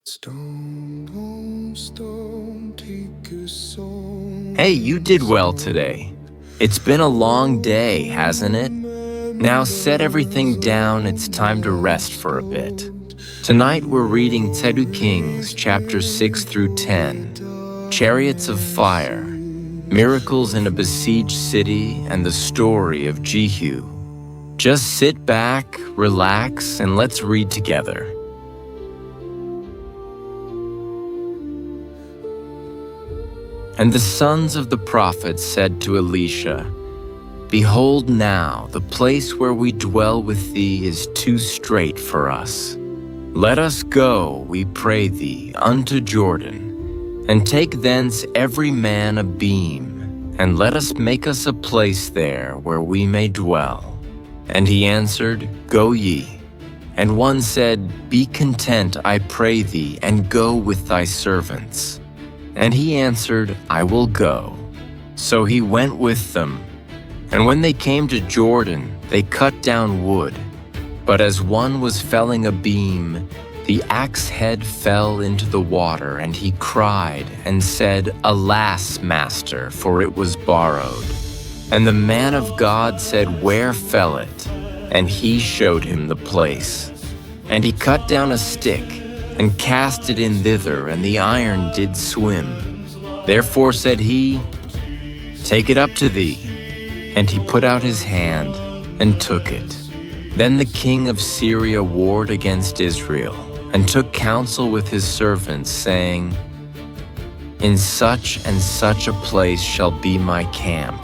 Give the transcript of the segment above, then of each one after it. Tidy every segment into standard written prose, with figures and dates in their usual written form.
Stone on stone, take a song. Hey, you did well today. It's been a long day, hasn't it? Now set everything down, it's time to rest for a bit. Tonight we're reading 2 Kings chapter 6 through 10, Chariots of Fire, Miracles in a Besieged City, and the story of Jehu. Just sit back, relax, and let's read together. And the sons of the prophets said to Elisha, Behold now, the place where we dwell with thee is too strait for us. Let us go, we pray thee, unto Jordan, and take thence every man a beam, and let us make us a place there where we may dwell. And he answered, Go ye. And one said, Be content, I pray thee, and go with thy servants. And he answered, I will go. So he went with them. And when they came to Jordan, they cut down wood. But as one was felling a beam, the axe head fell into the water, and he cried and said, Alas, master, for it was borrowed. And the man of God said, Where fell it? And he showed him the place. And he cut down a stick, and cast it in thither, and the iron did swim. Therefore said he, Take it up to thee. And he put out his hand, and took it. Then the king of Syria warred against Israel, and took counsel with his servants, saying, In such and such a place shall be my camp.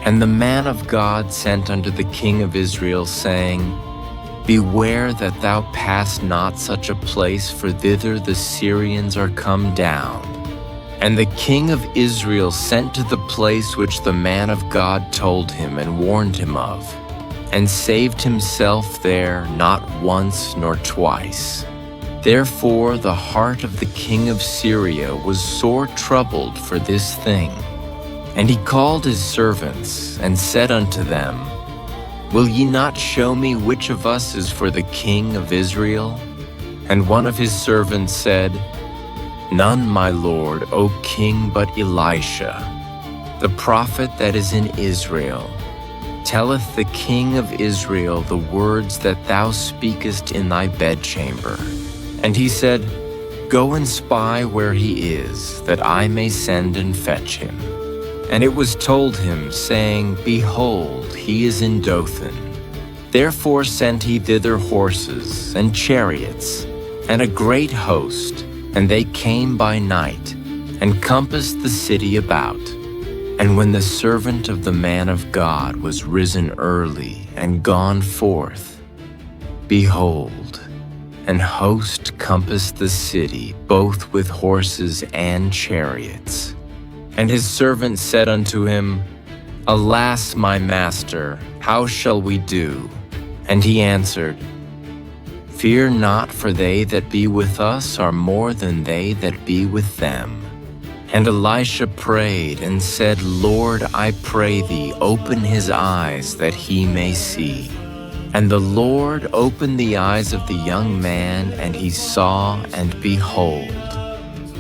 And the man of God sent unto the king of Israel, saying, Beware that thou pass not such a place, for thither the Syrians are come down. And the king of Israel sent to the place which the man of God told him and warned him of, and saved himself there not once nor twice. Therefore the heart of the king of Syria was sore troubled for this thing. And he called his servants, and said unto them, Will ye not show me which of us is for the king of Israel? And one of his servants said, None, my lord, O king, but Elisha, the prophet that is in Israel, telleth the king of Israel the words that thou speakest in thy bedchamber. And he said, Go and spy where he is, that I may send and fetch him. And it was told him, saying, Behold, he is in Dothan. Therefore sent he thither horses and chariots, and a great host, and they came by night, and compassed the city about. And when the servant of the man of God was risen early and gone forth, behold, an host compassed the city, both with horses and chariots. And his servant said unto him, Alas, my master, how shall we do? And he answered, Fear not, for they that be with us are more than they that be with them. And Elisha prayed and said, Lord, I pray thee, open his eyes that he may see. And the Lord opened the eyes of the young man, and he saw, and behold,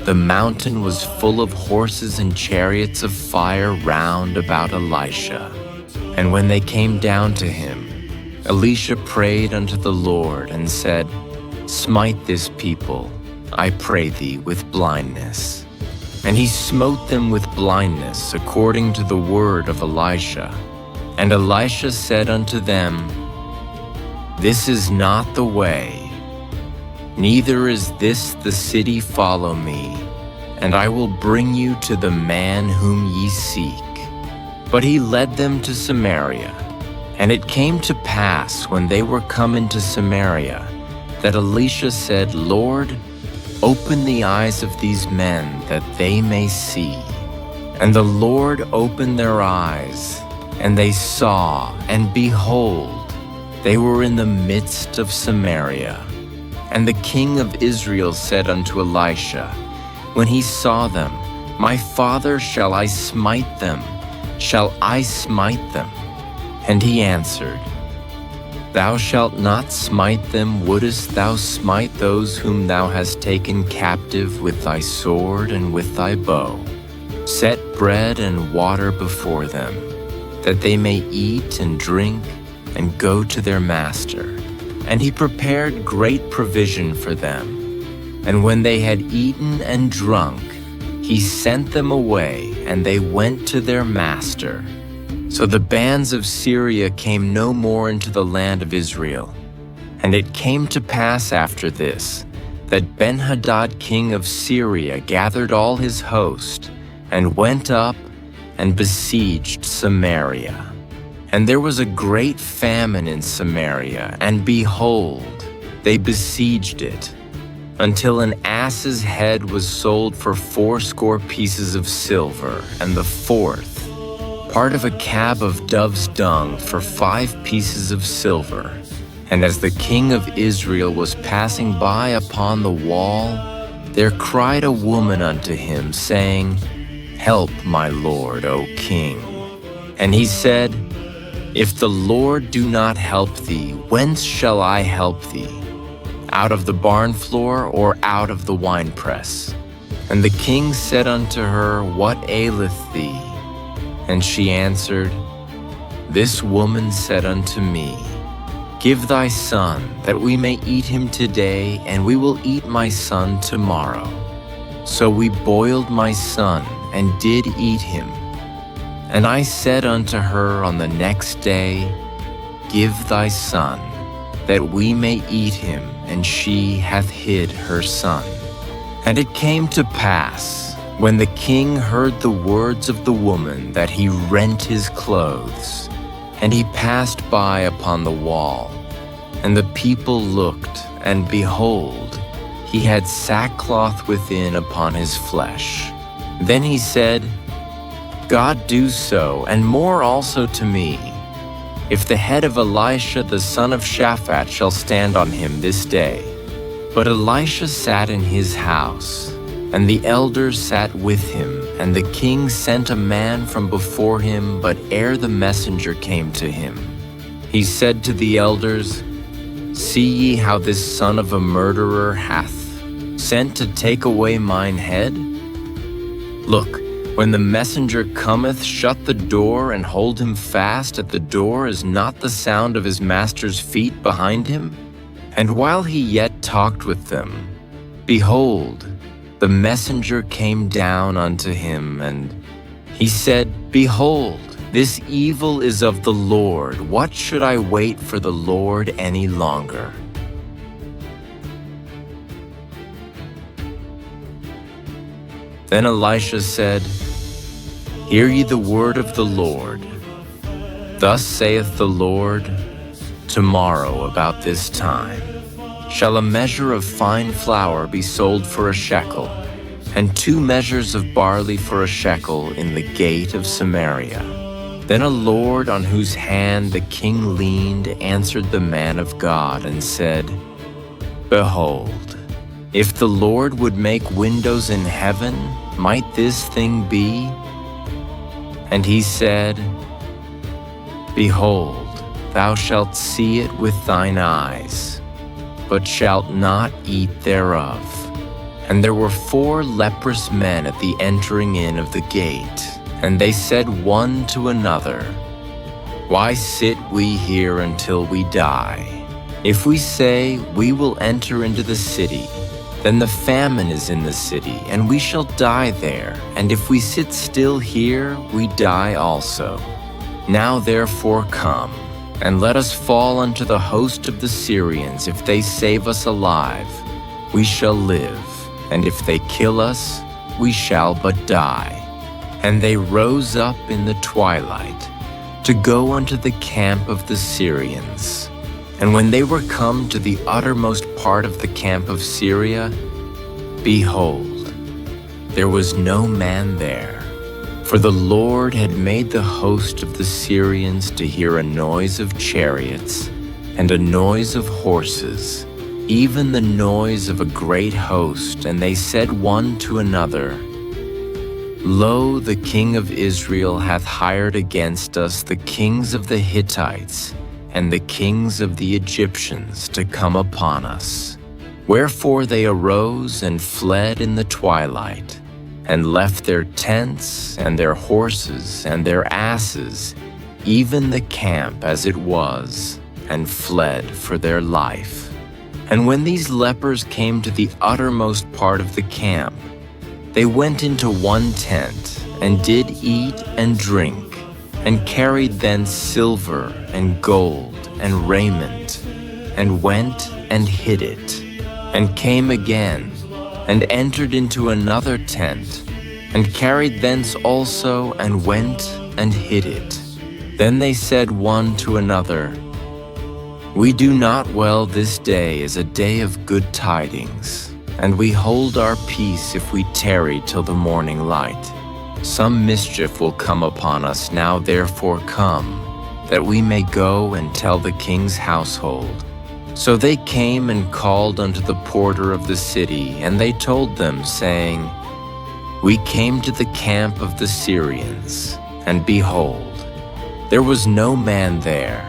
the mountain was full of horses and chariots of fire round about Elisha. And when they came down to him, Elisha prayed unto the Lord, and said, Smite this people, I pray thee, with blindness. And he smote them with blindness, according to the word of Elisha. And Elisha said unto them, This is not the way, neither is this the city. Follow me, and I will bring you to the man whom ye seek. But he led them to Samaria. And it came to pass, when they were come into Samaria, that Elisha said, Lord, open the eyes of these men, that they may see. And the Lord opened their eyes, and they saw, and behold, they were in the midst of Samaria. And the king of Israel said unto Elisha, when he saw them, My father, shall I smite them? Shall I smite them? And he answered, Thou shalt not smite them. Wouldest thou smite those whom thou hast taken captive with thy sword and with thy bow? Set bread and water before them, that they may eat and drink and go to their master. And he prepared great provision for them. And when they had eaten and drunk, he sent them away, and they went to their master. So the bands of Syria came no more into the land of Israel. And it came to pass after this, that Ben-Hadad king of Syria gathered all his host, and went up and besieged Samaria. And there was a great famine in Samaria, and behold, they besieged it, until an ass's head was sold for 80 pieces of silver, and the fourth, part of a cab of dove's dung, for 5 pieces of silver. And as the king of Israel was passing by upon the wall, there cried a woman unto him, saying, Help, my lord, O king. And he said, If the Lord do not help thee, whence shall I help thee? Out of the barn floor, or out of the winepress? And the king said unto her, What aileth thee? And she answered, This woman said unto me, Give thy son, that we may eat him today, and we will eat my son tomorrow. So we boiled my son, and did eat him. And I said unto her on the next day, Give thy son, that we may eat him, and she hath hid her son. And it came to pass, when the king heard the words of the woman, that he rent his clothes, and he passed by upon the wall. And the people looked, and behold, he had sackcloth within upon his flesh. Then he said, God do so, and more also to me, if the head of Elisha the son of Shaphat shall stand on him this day. But Elisha sat in his house, and the elders sat with him, and the king sent a man from before him, but ere the messenger came to him, he said to the elders, See ye how this son of a murderer hath sent to take away mine head? Look, when the messenger cometh, shut the door and hold him fast at the door, is not the sound of his master's feet behind him? And while he yet talked with them, behold, the messenger came down unto him, and he said, Behold, this evil is of the Lord. What should I wait for the Lord any longer? Then Elisha said, Hear ye the word of the Lord. Thus saith the Lord, Tomorrow about this time shall a measure of fine flour be sold for a shekel, and 2 measures of barley for a shekel in the gate of Samaria. Then a lord on whose hand the king leaned answered the man of God and said, Behold, if the Lord would make windows in heaven, might this thing be? And he said, Behold, thou shalt see it with thine eyes, but shalt not eat thereof. And there were 4 leprous men at the entering in of the gate, and they said one to another, Why sit we here until we die? If we say, We will enter into the city, then the famine is in the city, and we shall die there. And if we sit still here, we die also. Now therefore come, and let us fall unto the host of the Syrians. If they save us alive, we shall live, and if they kill us, we shall but die. And they rose up in the twilight to go unto the camp of the Syrians. And when they were come to the uttermost part of the camp of Syria, behold, there was no man there. For the Lord had made the host of the Syrians to hear a noise of chariots and a noise of horses, even the noise of a great host. And they said one to another, Lo, the king of Israel hath hired against us the kings of the Hittites and the kings of the Egyptians to come upon us. Wherefore they arose and fled in the twilight, and left their tents and their horses and their asses, even the camp as it was, and fled for their life. And when these lepers came to the uttermost part of the camp, they went into one tent, and did eat and drink, and carried thence silver and gold and raiment, and went and hid it, and came again, and entered into another tent, and carried thence also, and went and hid it. Then they said one to another, We do not well this day as a day of good tidings, and we hold our peace if we tarry till the morning light. Some mischief will come upon us now, therefore come, that we may go and tell the king's household. So they came and called unto the porter of the city, and they told them, saying, We came to the camp of the Syrians, and behold, there was no man there,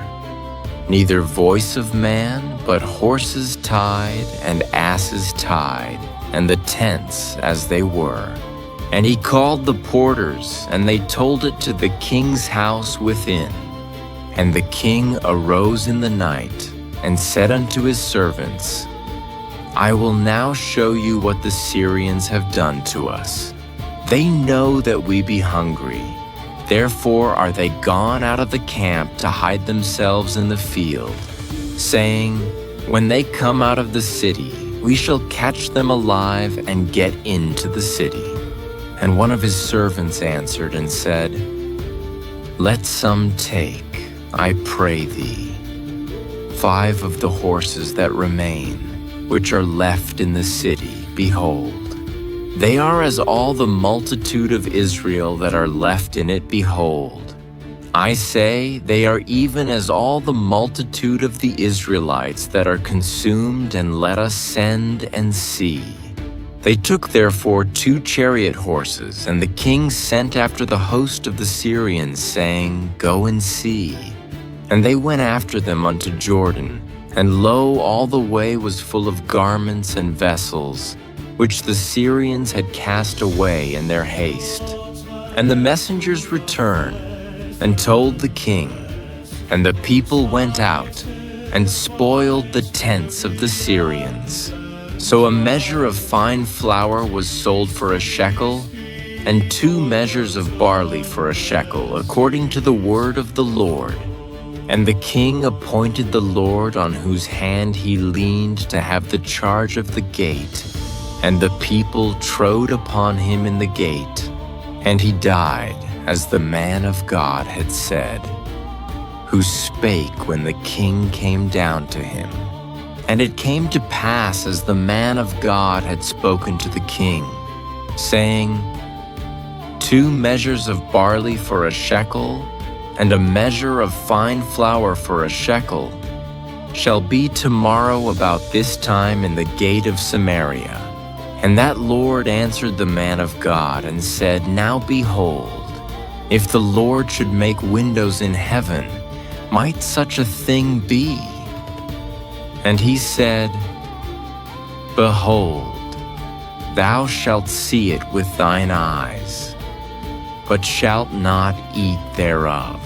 neither voice of man, but horses tied and asses tied, and the tents as they were. And he called the porters, and they told it to the king's house within. And the king arose in the night, and said unto his servants, I will now show you what the Syrians have done to us. They know that we be hungry. Therefore are they gone out of the camp to hide themselves in the field, saying, When they come out of the city, we shall catch them alive and get into the city. And one of his servants answered and said, Let some take, I pray thee, 5 of the horses that remain, which are left in the city. Behold, they are as all the multitude of Israel that are left in it. Behold, I say, they are even as all the multitude of the Israelites that are consumed, and let us send and see. They took therefore 2 chariot horses, and the king sent after the host of the Syrians, saying, Go and see. And they went after them unto Jordan, and lo, all the way was full of garments and vessels, which the Syrians had cast away in their haste. And the messengers returned, and told the king, and the people went out, and spoiled the tents of the Syrians. So a measure of fine flour was sold for a shekel, and 2 measures of barley for a shekel, according to the word of the Lord. And the king appointed the Lord on whose hand he leaned to have the charge of the gate, and the people trode upon him in the gate, and he died, as the man of God had said, who spake when the king came down to him. And it came to pass as the man of God had spoken to the king, saying, 2 measures of barley for a shekel, and a measure of fine flour for a shekel, shall be tomorrow about this time in the gate of Samaria. And that Lord answered the man of God, and said, Now behold, if the Lord should make windows in heaven, might such a thing be? And he said, Behold, thou shalt see it with thine eyes, but shalt not eat thereof.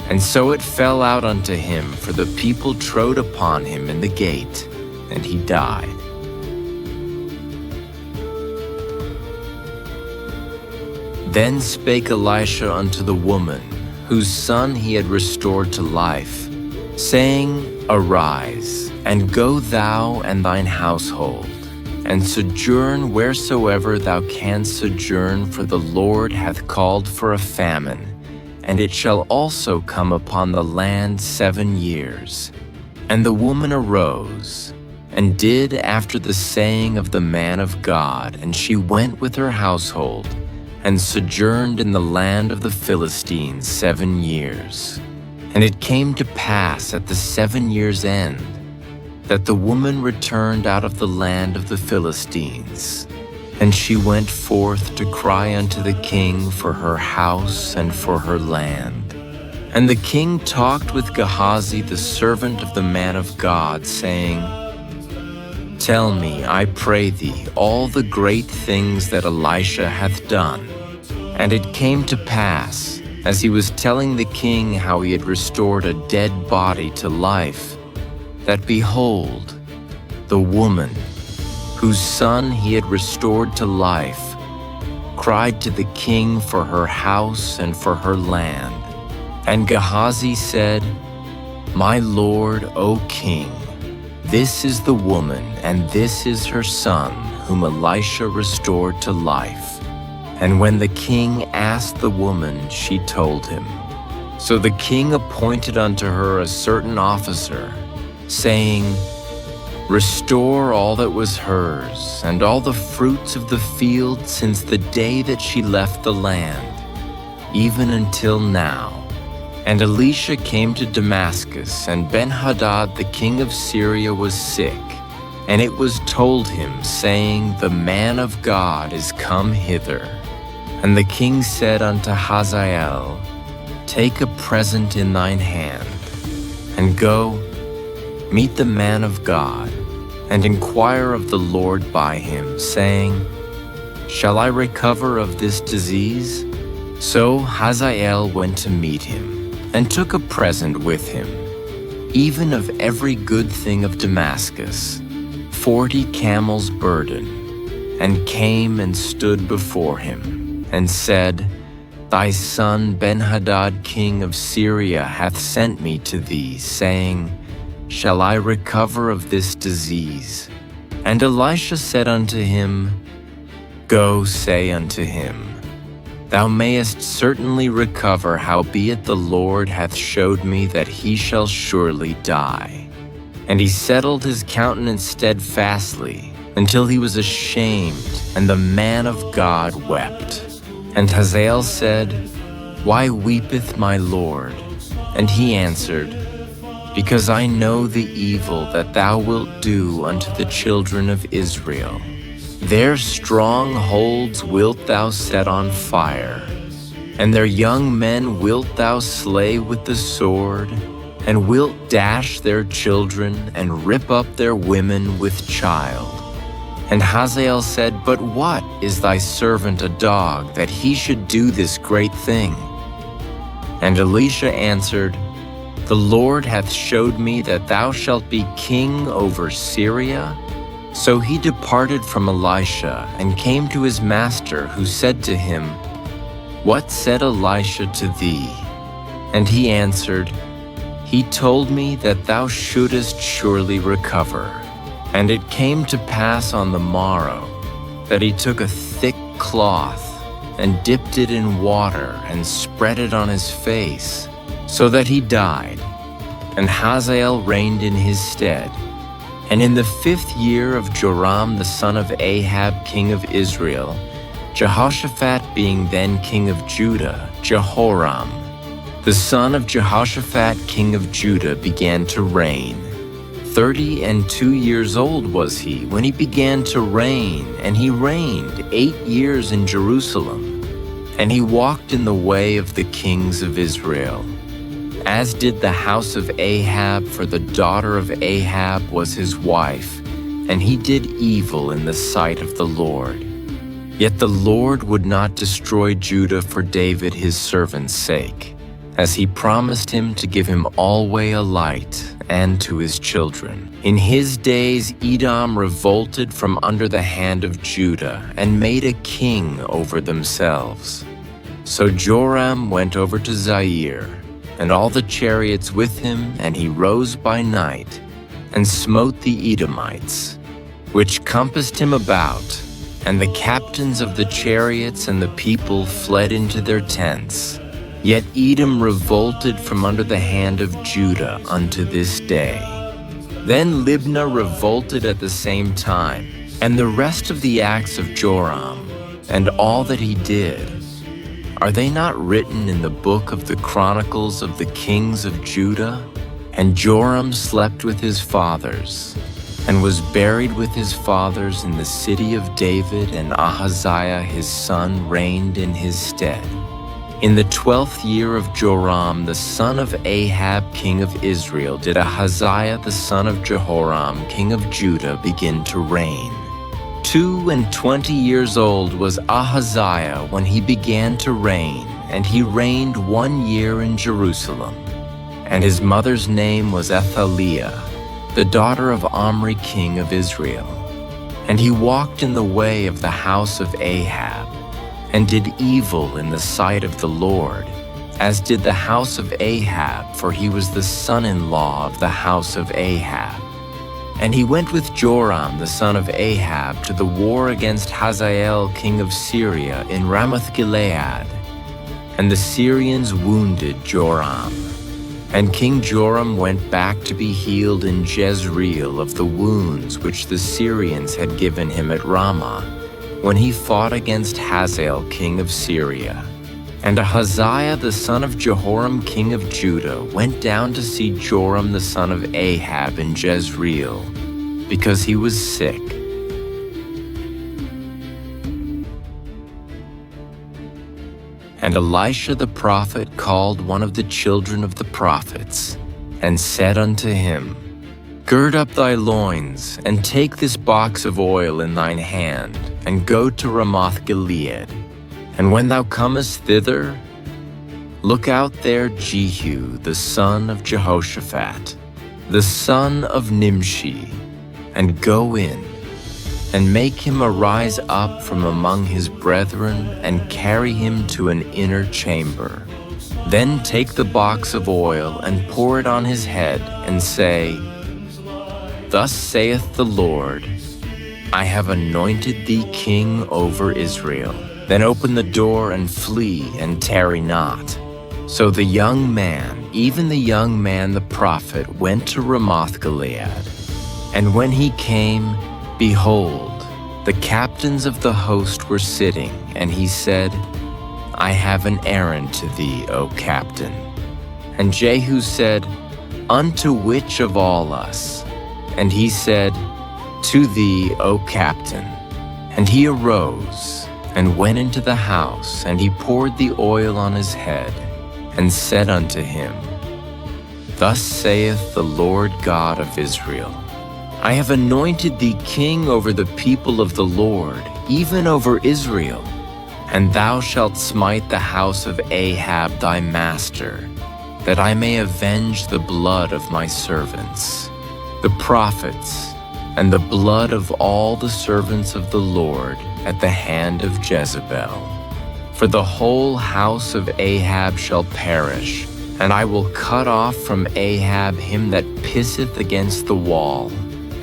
And so it fell out unto him, for the people trode upon him in the gate, and he died. Then spake Elisha unto the woman, whose son he had restored to life, saying, Arise, and go thou and thine household, and sojourn wheresoever thou canst sojourn, for the Lord hath called for a famine, and it shall also come upon the land 7 years. And the woman arose, and did after the saying of the man of God, and she went with her household, and sojourned in the land of the Philistines 7 years. And it came to pass at the 7 years' end, that the woman returned out of the land of the Philistines. And she went forth to cry unto the king for her house and for her land. And the king talked with Gehazi, the servant of the man of God, saying, Tell me, I pray thee, all the great things that Elisha hath done. And it came to pass, as he was telling the king how he had restored a dead body to life, that behold, the woman, whose son he had restored to life, cried to the king for her house and for her land. And Gehazi said, My lord, O king, this is the woman, and this is her son, whom Elisha restored to life. And when the king asked the woman, she told him. So the king appointed unto her a certain officer, saying, Restore all that was hers, and all the fruits of the field since the day that she left the land, even until now. And Elisha came to Damascus, and Ben-Hadad the king of Syria was sick. And it was told him, saying, The man of God is come hither. And the king said unto Hazael, Take a present in thine hand, and go, meet the man of God, and inquire of the Lord by him, saying, Shall I recover of this disease? So Hazael went to meet him, and took a present with him, even of every good thing of Damascus, 40 camels' burden, and came and stood before him, and said, Thy son Ben-Hadad king of Syria hath sent me to thee, saying, Shall I recover of this disease? And Elisha said unto him, Go say unto him, Thou mayest certainly recover, howbeit the Lord hath showed me that he shall surely die. And he settled his countenance steadfastly, until he was ashamed, and the man of God wept. And Hazael said, Why weepeth my Lord? And he answered, Because I know the evil that thou wilt do unto the children of Israel. Their strongholds wilt thou set on fire, and their young men wilt thou slay with the sword, and wilt dash their children, and rip up their women with child. And Hazael said, But what is thy servant a dog, that he should do this great thing? And Elisha answered, The Lord hath showed me that thou shalt be king over Syria. So he departed from Elisha, and came to his master, who said to him, What said Elisha to thee? And he answered, He told me that thou shouldest surely recover. And it came to pass on the morrow, that he took a thick cloth, and dipped it in water, and spread it on his face, so that he died. And Hazael reigned in his stead. And in the 5th year of Joram the son of Ahab king of Israel, Jehoshaphat being then king of Judah, Jehoram, the son of Jehoshaphat king of Judah, began to reign. 32 years old was he when he began to reign, and he reigned 8 years in Jerusalem. And he walked in the way of the kings of Israel, as did the house of Ahab, for the daughter of Ahab was his wife, and he did evil in the sight of the Lord. Yet the Lord would not destroy Judah for David his servant's sake, as he promised him to give him alway a light, and to his children. In his days Edom revolted from under the hand of Judah, and made a king over themselves. So Joram went over to Zair, and all the chariots with him, and he rose by night, and smote the Edomites, which compassed him about, and the captains of the chariots and the people fled into their tents. Yet Edom revolted from under the hand of Judah unto this day. Then Libnah revolted at the same time, and the rest of the acts of Joram, and all that he did, are they not written in the book of the Chronicles of the kings of Judah? And Joram slept with his fathers, and was buried with his fathers in the city of David, and Ahaziah his son reigned in his stead. In the 12th year of Joram, the son of Ahab, king of Israel, did Ahaziah, the son of Jehoram, king of Judah, begin to reign. 22 years old was Ahaziah when he began to reign, and he reigned 1 year in Jerusalem. And his mother's name was Athaliah, the daughter of Omri, king of Israel. And he walked in the way of the house of Ahab, and did evil in the sight of the Lord, as did the house of Ahab, for he was the son-in-law of the house of Ahab. And he went with Joram the son of Ahab to the war against Hazael king of Syria in Ramoth-Gilead. And the Syrians wounded Joram. And King Joram went back to be healed in Jezreel of the wounds which the Syrians had given him at Ramah, when he fought against Hazael king of Syria. And Ahaziah the son of Jehoram king of Judah went down to see Joram the son of Ahab in Jezreel, because he was sick. And Elisha the prophet called one of the children of the prophets, and said unto him, Gird up thy loins, and take this box of oil in thine hand, and go to Ramoth-Gilead. And when thou comest thither, look out there Jehu the son of Jehoshaphat, the son of Nimshi, and go in, and make him arise up from among his brethren, and carry him to an inner chamber. Then take the box of oil, and pour it on his head, and say, Thus saith the Lord, I have anointed thee king over Israel. Then open the door and flee, and tarry not. So the young man, even the young man the prophet, went to Ramoth-Gilead. And when he came, behold, the captains of the host were sitting, and he said, I have an errand to thee, O captain. And Jehu said, Unto which of all us? And he said, To thee, O captain. And he arose, and went into the house, and he poured the oil on his head, and said unto him, Thus saith the Lord God of Israel, I have anointed thee king over the people of the Lord, even over Israel. And thou shalt smite the house of Ahab thy master, that I may avenge the blood of my servants, the prophets, and the blood of all the servants of the Lord at the hand of Jezebel. For the whole house of Ahab shall perish, and I will cut off from Ahab him that pisseth against the wall,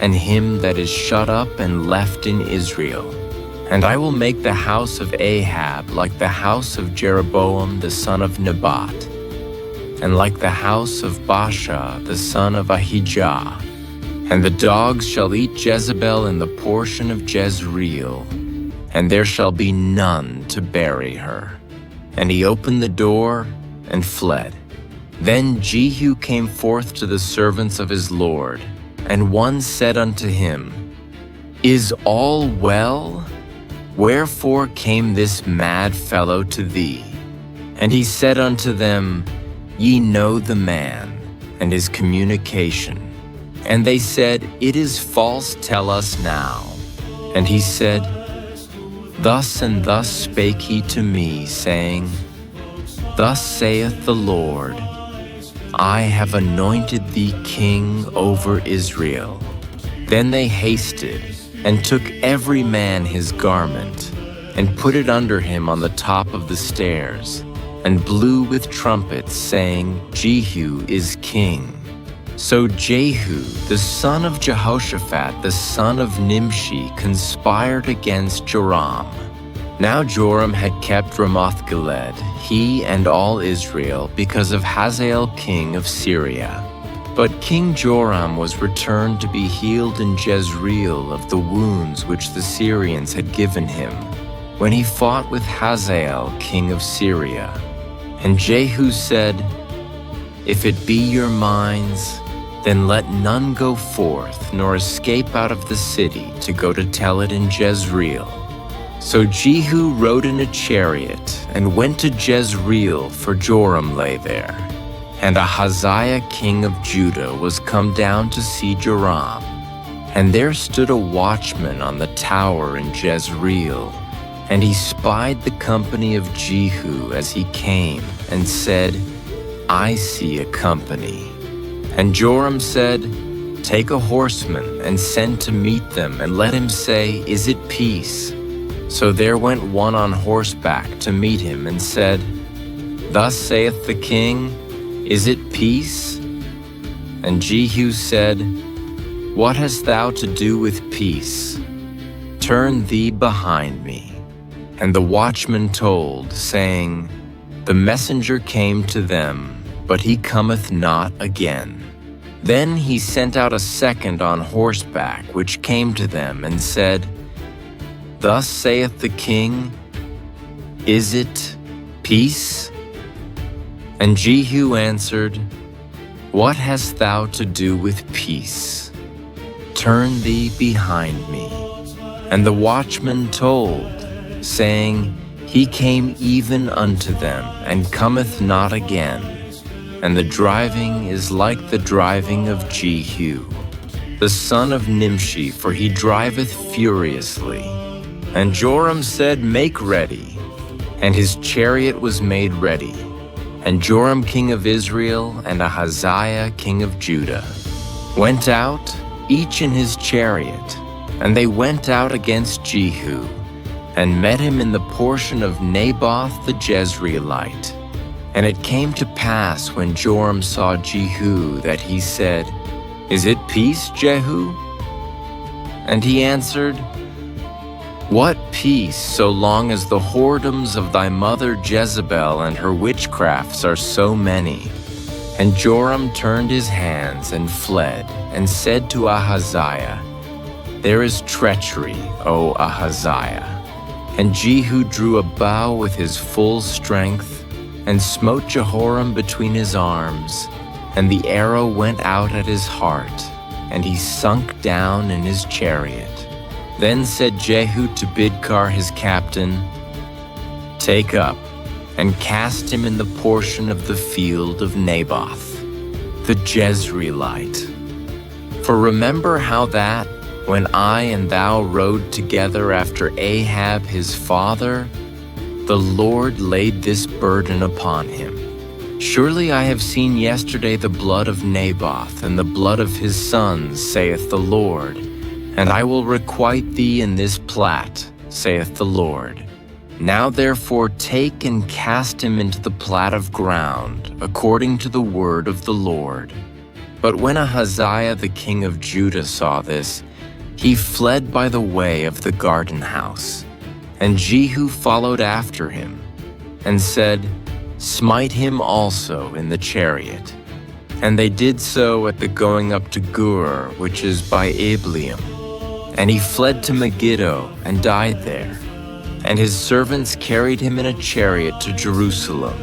and him that is shut up and left in Israel. And I will make the house of Ahab like the house of Jeroboam the son of Nebat, and like the house of Baasha the son of Ahijah. And the dogs shall eat Jezebel in the portion of Jezreel, and there shall be none to bury her. And he opened the door and fled. Then Jehu came forth to the servants of his lord, and one said unto him, Is all well? Wherefore came this mad fellow to thee? And he said unto them, Ye know the man, and his communication. And they said, It is false, tell us now. And he said, Thus and thus spake he to me, saying, Thus saith the Lord, I have anointed thee king over Israel. Then they hasted, and took every man his garment, and put it under him on the top of the stairs, and blew with trumpets, saying, Jehu is king. So Jehu, the son of Jehoshaphat, the son of Nimshi, conspired against Joram. Now Joram had kept Ramoth-Gilead, he and all Israel, because of Hazael king of Syria. But King Joram was returned to be healed in Jezreel of the wounds which the Syrians had given him, when he fought with Hazael king of Syria. And Jehu said, If it be your minds, then let none go forth, nor escape out of the city to go to tell it in Jezreel. So Jehu rode in a chariot and went to Jezreel, for Joram lay there. And Ahaziah king of Judah was come down to see Joram. And there stood a watchman on the tower in Jezreel. And he spied the company of Jehu as he came, and said, I see a company. And Joram said, Take a horseman, and send to meet them, and let him say, Is it peace? So there went one on horseback to meet him, and said, Thus saith the king, Is it peace? And Jehu said, What hast thou to do with peace? Turn thee behind me. And the watchman told, saying, The messenger came to them, but he cometh not again. Then he sent out a second on horseback, which came to them, and said, Thus saith the king, Is it peace? And Jehu answered, What hast thou to do with peace? Turn thee behind me. And the watchman told, saying, He came even unto them, and cometh not again. And the driving is like the driving of Jehu, the son of Nimshi, for he driveth furiously. And Joram said, Make ready. And his chariot was made ready. And Joram king of Israel and Ahaziah king of Judah went out, each in his chariot. And they went out against Jehu, and met him in the portion of Naboth the Jezreelite. And it came to pass, when Joram saw Jehu, that he said, Is it peace, Jehu? And he answered, What peace, so long as the whoredoms of thy mother Jezebel and her witchcrafts are so many? And Joram turned his hands and fled, and said to Ahaziah, There is treachery, O Ahaziah. And Jehu drew a bow with his full strength, and smote Jehoram between his arms, and the arrow went out at his heart, and he sunk down in his chariot. Then said Jehu to Bidkar his captain, Take up, and cast him in the portion of the field of Naboth, the Jezreelite. For remember how that, when I and thou rode together after Ahab his father, the Lord laid this burden upon him. Surely I have seen yesterday the blood of Naboth and the blood of his sons, saith the Lord, and I will requite thee in this plat, saith the Lord. Now therefore take and cast him into the plat of ground, according to the word of the Lord. But when Ahaziah the king of Judah saw this, he fled by the way of the garden house. And Jehu followed after him, and said, Smite him also in the chariot. And they did so at the going up to Gur, which is by Ibleam. And he fled to Megiddo, and died there. And his servants carried him in a chariot to Jerusalem,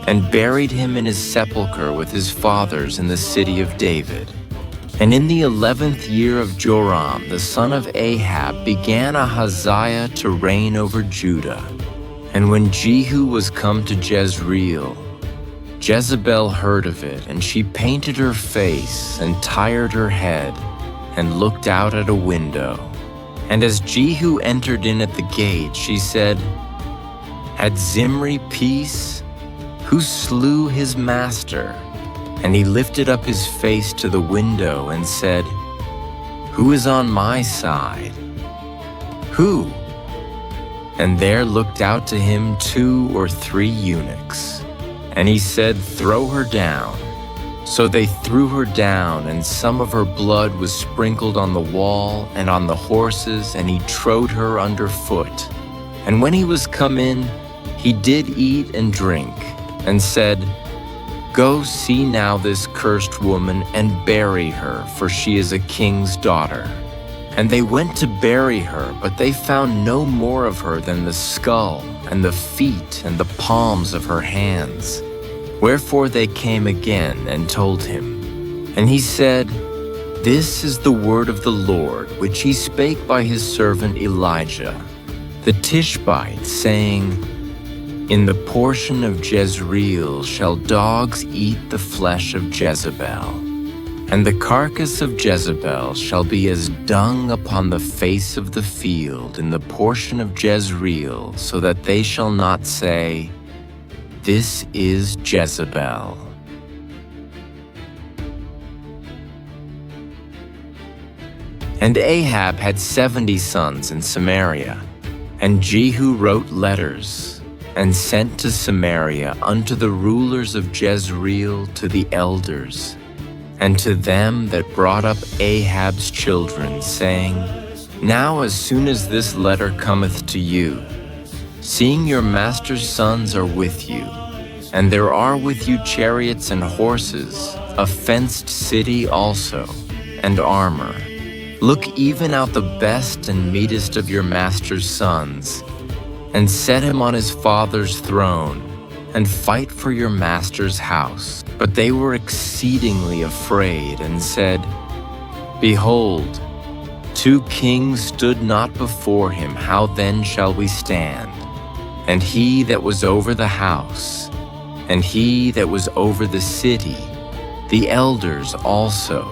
and buried him in his sepulchre with his fathers in the city of David. And in the 11th year of Joram, the son of Ahab, began Ahaziah to reign over Judah. And when Jehu was come to Jezreel, Jezebel heard of it, and she painted her face, and tired her head, and looked out at a window. And as Jehu entered in at the gate, she said, Had Zimri peace? Who slew his master? And he lifted up his face to the window and said, Who is on my side? Who? And there looked out to him 2 or 3 eunuchs. And he said, Throw her down. So they threw her down, and some of her blood was sprinkled on the wall and on the horses, and he trode her under foot. And when he was come in, he did eat and drink, and said, Go see now this cursed woman, and bury her, for she is a king's daughter. And they went to bury her, but they found no more of her than the skull, and the feet, and the palms of her hands. Wherefore they came again and told him. And he said, This is the word of the Lord, which he spake by his servant Elijah, the Tishbite, saying, "In the portion of Jezreel shall dogs eat the flesh of Jezebel, and the carcass of Jezebel shall be as dung upon the face of the field in the portion of Jezreel, so that they shall not say, 'This is Jezebel.'" And Ahab had 70 sons in Samaria, and Jehu wrote letters, and sent to Samaria unto the rulers of Jezreel, to the elders, and to them that brought up Ahab's children, saying, "Now as soon as this letter cometh to you, seeing your master's sons are with you, and there are with you chariots and horses, a fenced city also, and armor, look even out the best and meetest of your master's sons, and set him on his father's throne, and fight for your master's house." But they were exceedingly afraid, and said, "Behold, 2 kings stood not before him, how then shall we stand? And he that was over the house, and he that was over the city, the elders also,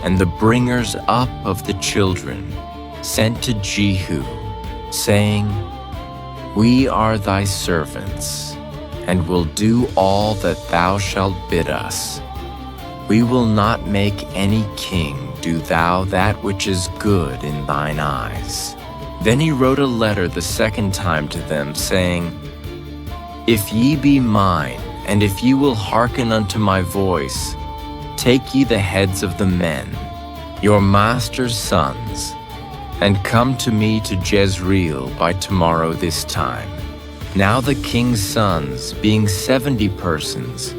and the bringers up of the children, sent to Jehu, saying, "We are thy servants, and will do all that thou shalt bid us. We will not make any king, do thou that which is good in thine eyes." Then he wrote a letter the second time to them, saying, "If ye be mine, and if ye will hearken unto my voice, take ye the heads of the men, your master's sons, and come to me to Jezreel by tomorrow this time." Now the king's sons, being 70 persons,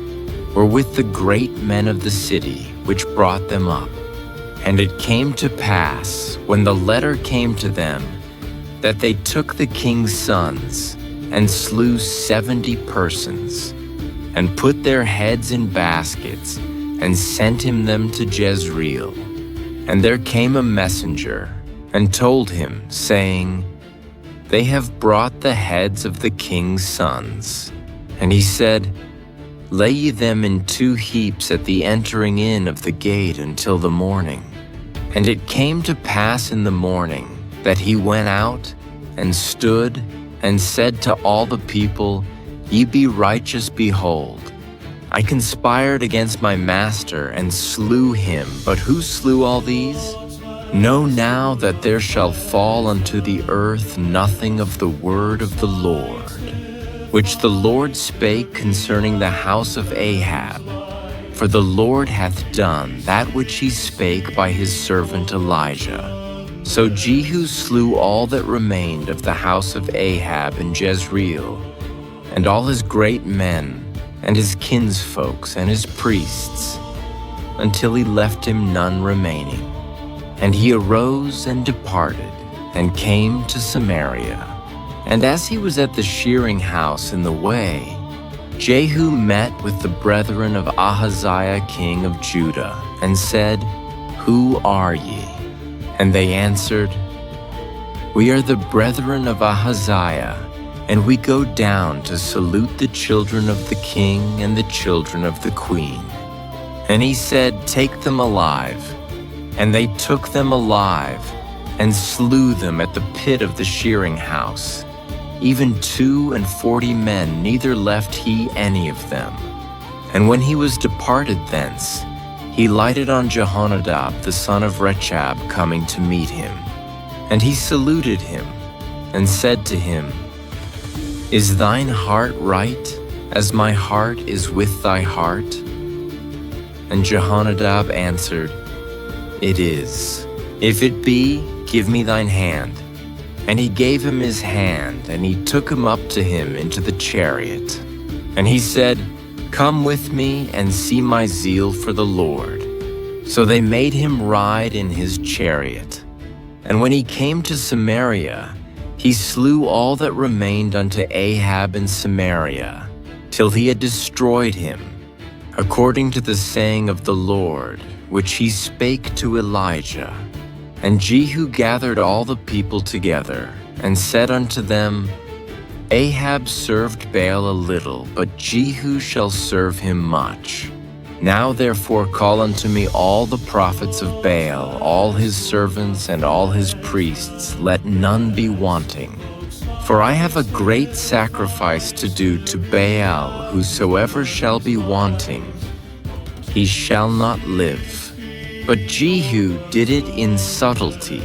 were with the great men of the city, which brought them up. And it came to pass, when the letter came to them, that they took the king's sons, and slew 70 persons, and put their heads in baskets, and sent him them to Jezreel. And there came a messenger, and told him, saying, "They have brought the heads of the king's sons." And he said, "Lay ye them in 2 heaps at the entering in of the gate until the morning." And it came to pass in the morning, that he went out, and stood, and said to all the people, "Ye be righteous, behold, I conspired against my master, and slew him. But who slew all these? Know now that there shall fall unto the earth nothing of the word of the Lord, which the Lord spake concerning the house of Ahab. For the Lord hath done that which he spake by his servant Elijah." So Jehu slew all that remained of the house of Ahab in Jezreel, and all his great men, and his kinsfolks, and his priests, until he left him none remaining. And he arose and departed, and came to Samaria. And as he was at the shearing house in the way, Jehu met with the brethren of Ahaziah king of Judah, and said, "Who are ye?" And they answered, "We are the brethren of Ahaziah, and we go down to salute the children of the king and the children of the queen." And he said, "Take them alive." And they took them alive, and slew them at the pit of the shearing house, even 42 men, neither left he any of them. And when he was departed thence, he lighted on Jehonadab the son of Rechab coming to meet him. And he saluted him, and said to him, "Is thine heart right, as my heart is with thy heart?" And Jehonadab answered, "It is. If it be, give me thine hand." And he gave him his hand, and he took him up to him into the chariot. And he said, "Come with me, and see my zeal for the Lord." So they made him ride in his chariot. And when he came to Samaria, he slew all that remained unto Ahab in Samaria, till he had destroyed him, according to the saying of the Lord, which he spake to Elijah. And Jehu gathered all the people together, and said unto them, Ahab served Baal a little, but Jehu shall serve him much. Now therefore call unto me all the prophets of Baal, all his servants and all his priests, let none be wanting. For I have a great sacrifice to do to Baal, whosoever shall be wanting, he shall not live. But Jehu did it in subtlety,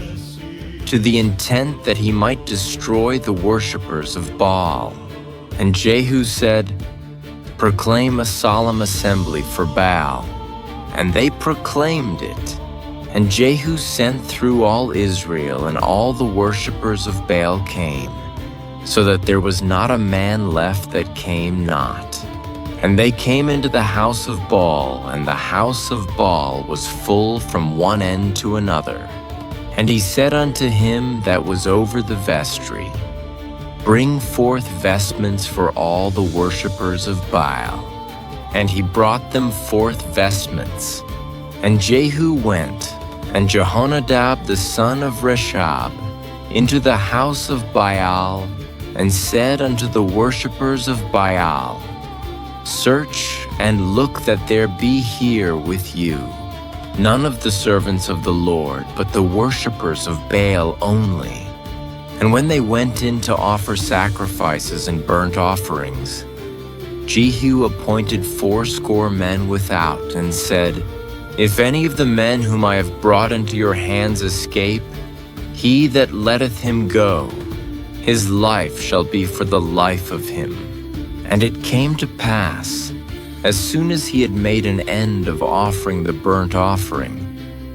to the intent that he might destroy the worshippers of Baal. And Jehu said, Proclaim a solemn assembly for Baal. And they proclaimed it. And Jehu sent through all Israel, and all the worshippers of Baal came, so that there was not a man left that came not. And they came into the house of Baal, and the house of Baal was full from one end to another. And he said unto him that was over the vestry, Bring forth vestments for all the worshippers of Baal. And he brought them forth vestments. And Jehu went, and Jehonadab the son of Rechab, into the house of Baal, and said unto the worshippers of Baal, Search and look that there be here with you none of the servants of the Lord, but the worshippers of Baal only. And when they went in to offer sacrifices and burnt offerings, Jehu appointed 80 men without, and said, If any of the men whom I have brought into your hands escape, he that letteth him go, his life shall be for the life of him. And it came to pass, as soon as he had made an end of offering the burnt offering,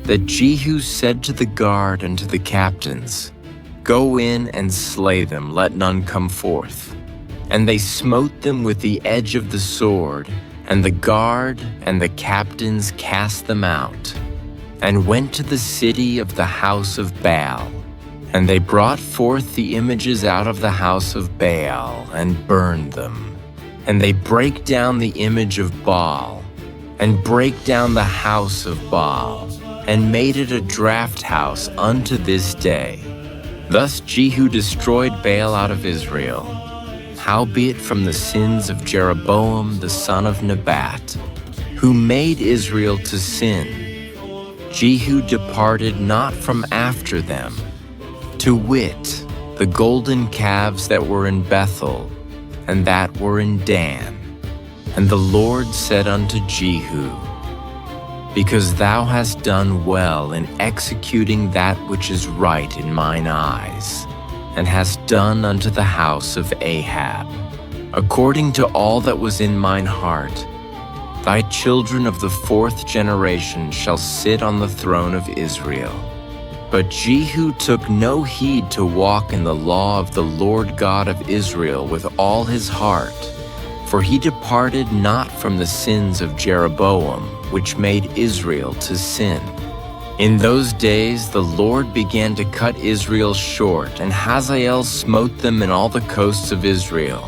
that Jehu said to the guard and to the captains, Go in and slay them, let none come forth. And they smote them with the edge of the sword, and the guard and the captains cast them out, and went to the city of the house of Baal. And they brought forth the images out of the house of Baal, and burned them. And they brake down the image of Baal, and brake down the house of Baal, and made it a draught house unto this day. Thus Jehu destroyed Baal out of Israel, howbeit from the sins of Jeroboam the son of Nebat, who made Israel to sin, Jehu departed not from after them, to wit, the golden calves that were in Bethel, and that were in Dan. And the Lord said unto Jehu, Because thou hast done well in executing that which is right in mine eyes, and hast done unto the house of Ahab, according to all that was in mine heart, thy children of the 4th generation shall sit on the throne of Israel. But Jehu took no heed to walk in the law of the Lord God of Israel with all his heart, for he departed not from the sins of Jeroboam, which made Israel to sin. In those days the Lord began to cut Israel short, and Hazael smote them in all the coasts of Israel,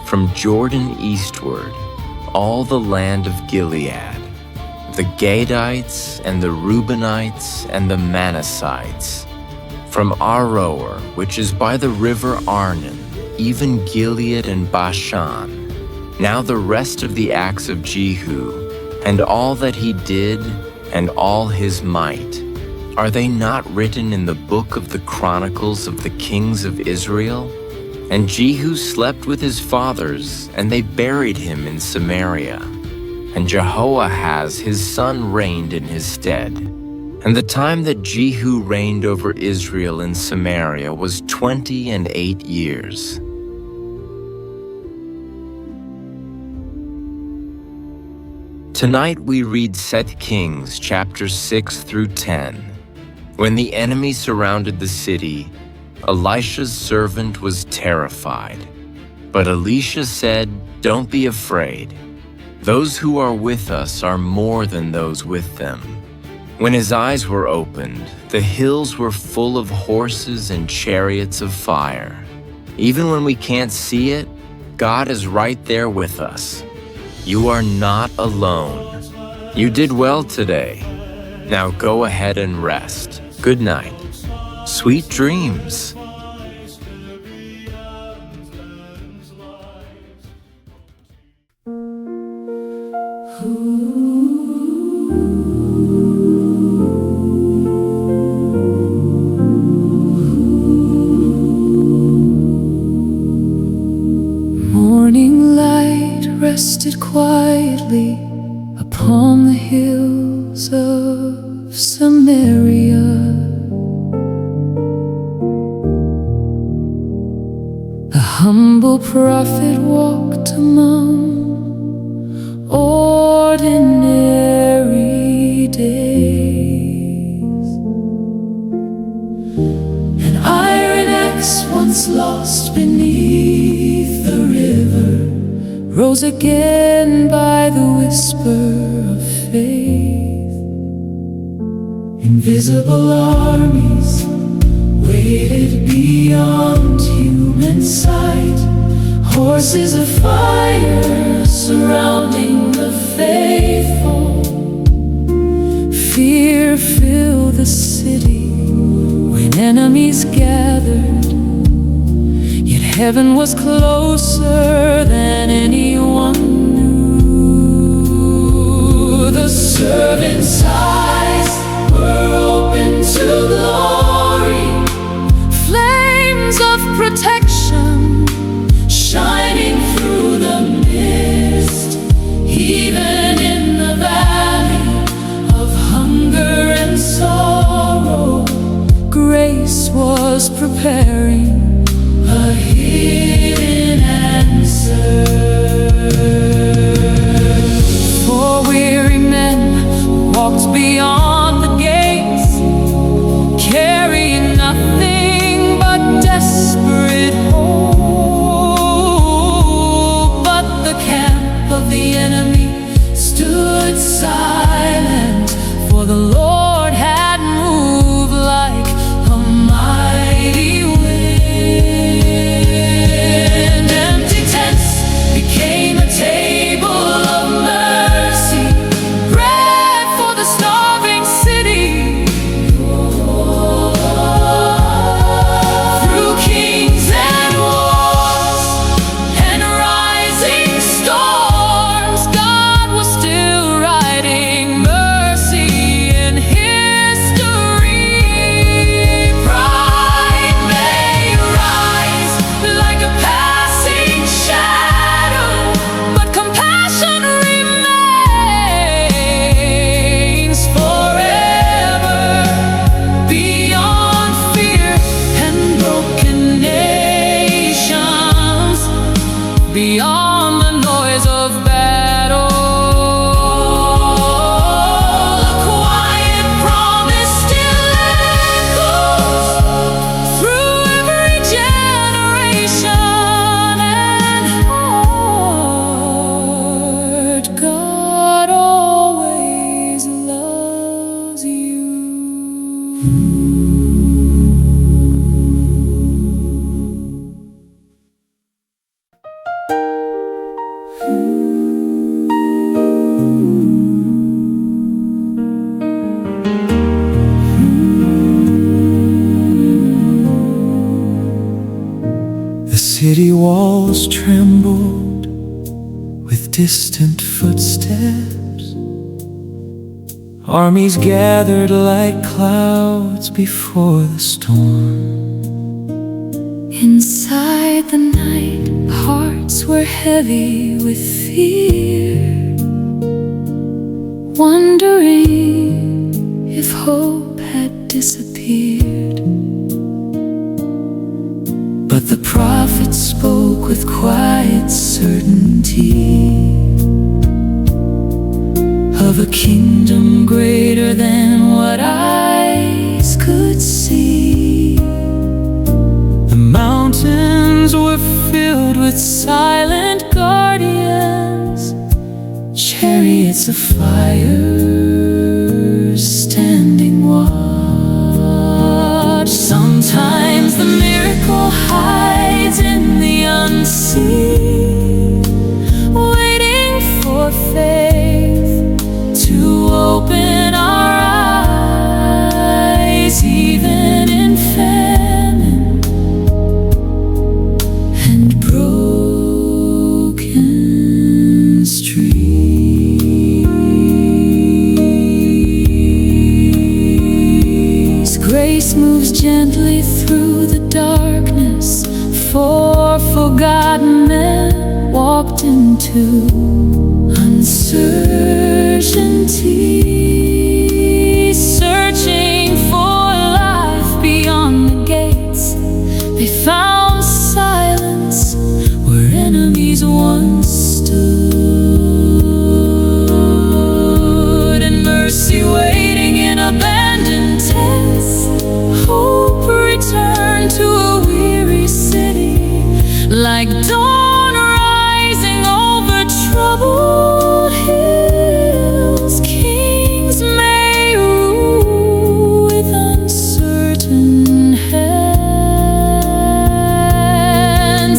from Jordan eastward, all the land of Gilead, the Gadites and the Reubenites and the Manassites, from Aroer, which is by the river Arnon, even Gilead and Bashan. Now the rest of the acts of Jehu, and all that he did, and all his might, are they not written in the book of the Chronicles of the kings of Israel? And Jehu slept with his fathers, and they buried him in Samaria. And Jehoahaz his son reigned in his stead. And the time that Jehu reigned over Israel in Samaria was 28 years. Tonight we read 2 Kings chapters 6 through 10. When the enemy surrounded the city, Elisha's servant was terrified. But Elisha said, Don't be afraid. Those who are with us are more than those with them. When his eyes were opened, the hills were full of horses and chariots of fire. Even when we can't see it, God is right there with us. You are not alone. You did well today. Now go ahead and rest. Good night. Sweet dreams. Morning light rested quietly upon the hills of Samaria. The humble prophet walked among ordinary days. An iron axe once lost beneath the river rose again by the whisper of faith. Invisible armies waited beyond human sight, horses of fire surrounding the faithful. Fear filled the city when enemies gathered, yet heaven was closer than anyone knew. The servants' eyes were open to glory, flames of protection shining through the mist. Even in the valley of hunger and sorrow, grace was preparing a hidden answer. For weary men walked beyond the gates, carrying nothing but desperate hope. But the camp of the enemy stood silent, for the Lord had moved like a mighty wind. Empty tents became a table of mercy, bread for the starving city. Through kings and wars and rising storms, God was still writing mercy in history. Pride may rise like a passing shadow, but compassion remains forever. Beyond fear and broken nations, beyond the noise of battle, a quiet promise still echoes through every generation and heart. God always loves you. The city walls trembled with distant footsteps. Armies gathered like clouds before the storm. Inside the night, hearts were heavy with fear, wondering if hope had disappeared. But the prophet spoke with quiet certainty of a kingdom greater than what eyes could see. The mountains were filled with silent guardians, chariots of fire standing watch. Sometimes the miracle hides in the unseen, waiting for faith to open our eyes, even in famine and broken streets. before forgotten men walked into uncertainty, searching for life beyond the gates. They found silence where enemies once stood, and mercy waiting in abandoned tents. Hope returned to a weary city, like dawn rising over troubled hills. Kings may rule with uncertain hands,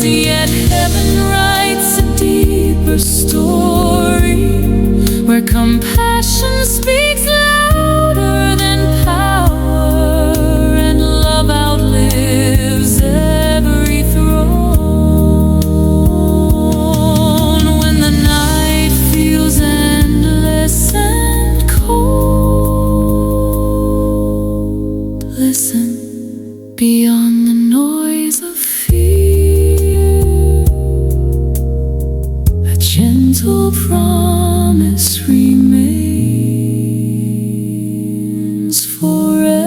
yet heaven writes a deeper story, where compassion speaks louder than power, and love outlives every throne. When the night feels endless and cold, listen beyond the noise of fear. A gentle promise remains forever.